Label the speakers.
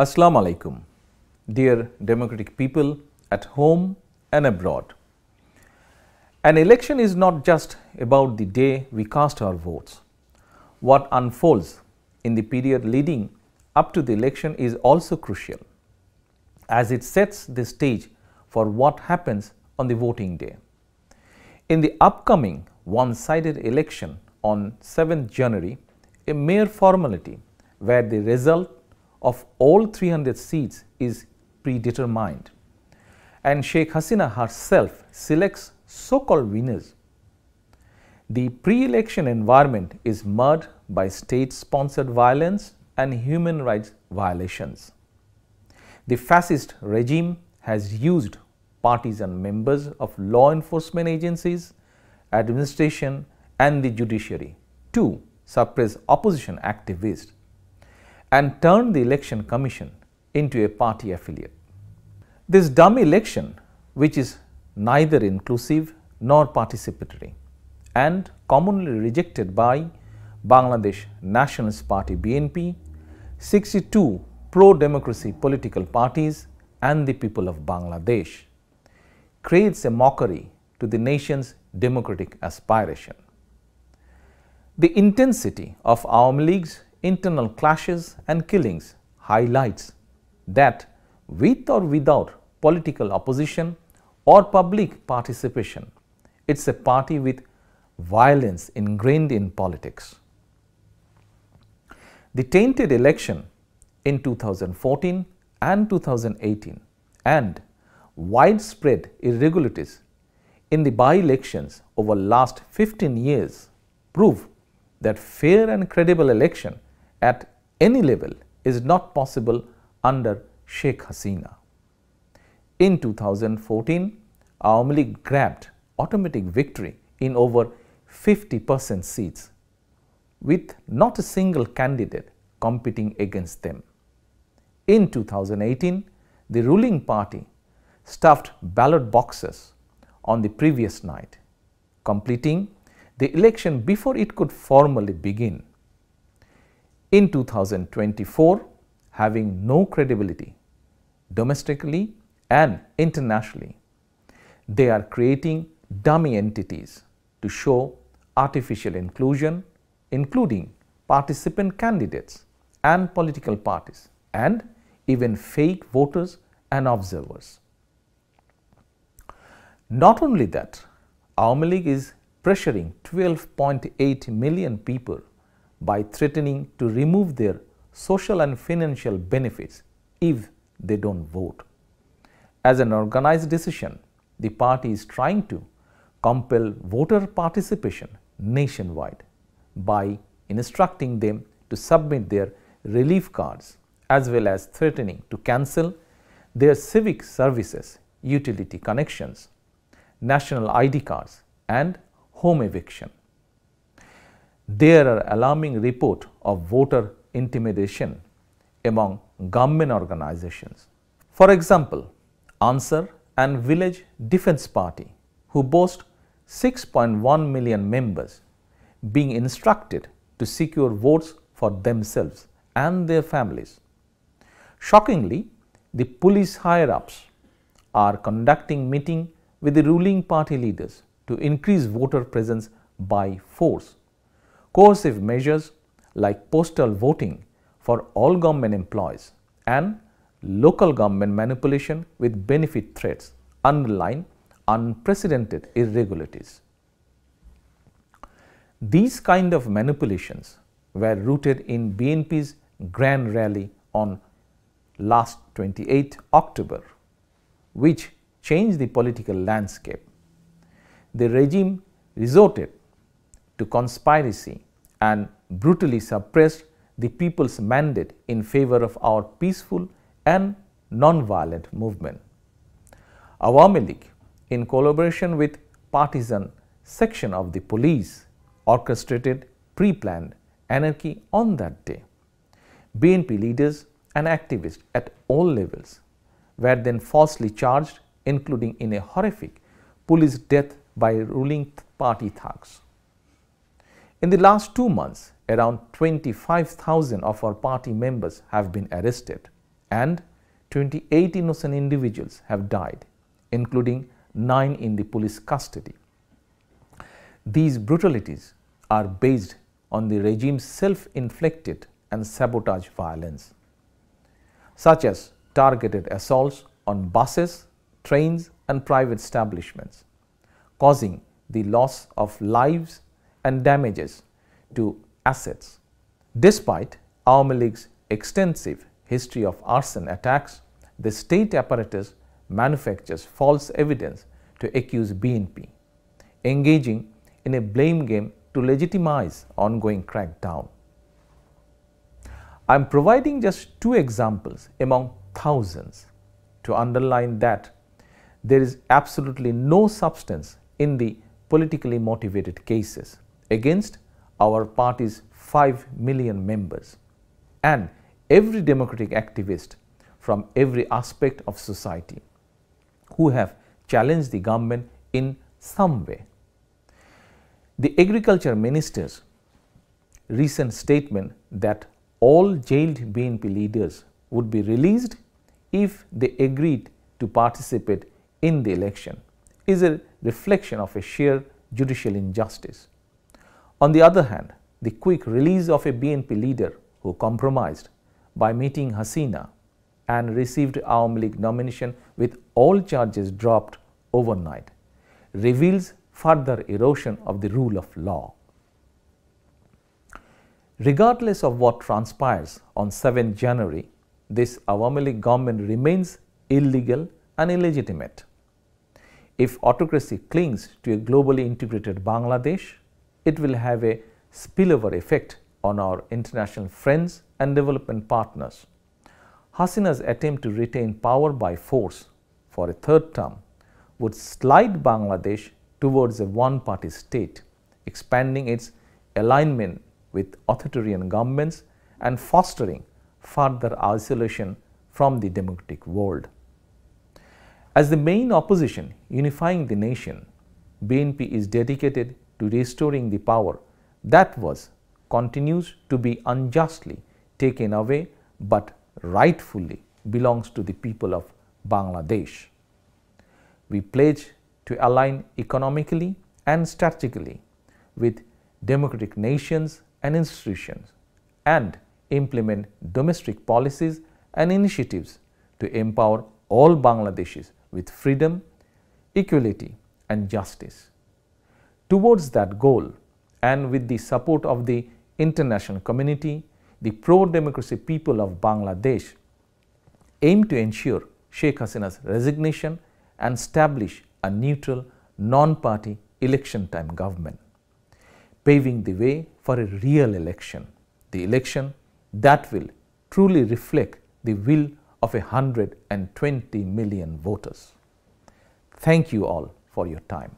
Speaker 1: Assalamu alaikum, dear democratic people at home and abroad. An election is not just about the day we cast our votes. What unfolds in the period leading up to the election is also crucial, as it sets the stage for what happens on the voting day. In the upcoming one-sided election on 7th January, a mere formality where the result of all 300 seats is predetermined, and Sheikh Hasina herself selects so-called winners. The pre-election environment is marred by state-sponsored violence and human rights violations. The fascist regime has used partisan members of law enforcement agencies, administration and the judiciary to suppress opposition activists and turned the election commission into a party affiliate. This dumb election, which is neither inclusive nor participatory and commonly rejected by Bangladesh Nationalist Party BNP, 62 pro-democracy political parties and the people of Bangladesh, creates a mockery to the nation's democratic aspiration. The intensity of Awami League's internal clashes and killings highlights that with or without political opposition or public participation, it's a party with violence ingrained in politics. The tainted election in 2014 and 2018 and widespread irregularities in the by-elections over last 15 years prove that fair and credible election at any level is not possible under Sheikh Hasina. In 2014, Awami League grabbed automatic victory in over 50% seats, with not a single candidate competing against them. In 2018, the ruling party stuffed ballot boxes on the previous night, completing the election before it could formally begin. In 2024, having no credibility domestically and internationally, they are creating dummy entities to show artificial inclusion, including participant candidates and political parties, and even fake voters and observers. Not only that, Awami League is pressuring 12.8 million people by threatening to remove their social and financial benefits if they don't vote. As an organized decision, the party is trying to compel voter participation nationwide by instructing them to submit their relief cards, as well as threatening to cancel their civic services, utility connections, national ID cards and home eviction. There are alarming reports of voter intimidation among government organizations. For example, Ansar and Village Defense Party, who boast 6.1 million members, being instructed to secure votes for themselves and their families. Shockingly, the police higher-ups are conducting meetings with the ruling party leaders to increase voter presence by force. Coercive measures like postal voting for all government employees and local government manipulation with benefit threats underline unprecedented irregularities. These kind of manipulations were rooted in BNP's grand rally on last 28 October, which changed the political landscape. The regime resorted to conspiracy and brutally suppressed the people's mandate in favor of our peaceful and non-violent movement. Awami League, in collaboration with partisan section of the police, orchestrated pre-planned anarchy on that day. BNP leaders and activists at all levels were then falsely charged, including in a horrific police death by ruling party thugs. In the last 2 months, around 25,000 of our party members have been arrested and 28 innocent individuals have died, including 9 in the police custody. These brutalities are based on the regime's self-inflicted and sabotage violence, such as targeted assaults on buses, trains and private establishments, causing the loss of lives and damages to assets. Despite Awami League's extensive history of arson attacks, the state apparatus manufactures false evidence to accuse BNP, engaging in a blame game to legitimize ongoing crackdown. I am providing just 2 examples among thousands to underline that there is absolutely no substance in the politically motivated cases against our party's 5 million members and every democratic activist from every aspect of society who have challenged the government in some way. The Agriculture Minister's recent statement that all jailed BNP leaders would be released if they agreed to participate in the election is a reflection of a sheer judicial injustice. On the other hand, the quick release of a BNP leader who compromised by meeting Hasina and received Awami League nomination with all charges dropped overnight reveals further erosion of the rule of law. Regardless of what transpires on 7 January, this Awami League government remains illegal and illegitimate. If autocracy clings to a globally integrated Bangladesh, it will have a spillover effect on our international friends and development partners. Hasina's attempt to retain power by force for a 3rd term would slide Bangladesh towards a one-party state, expanding its alignment with authoritarian governments and fostering further isolation from the democratic world. As the main opposition unifying the nation, BNP is dedicated to restoring the power that continues to be unjustly taken away but rightfully belongs to the people of Bangladesh. We pledge to align economically and strategically with democratic nations and institutions and implement domestic policies and initiatives to empower all Bangladeshis with freedom, equality and justice. Towards that goal, and with the support of the international community, the pro-democracy people of Bangladesh aim to ensure Sheikh Hasina's resignation and establish a neutral, non-party election-time government, paving the way for a real election, the election that will truly reflect the will of 120 million voters. Thank you all for your time.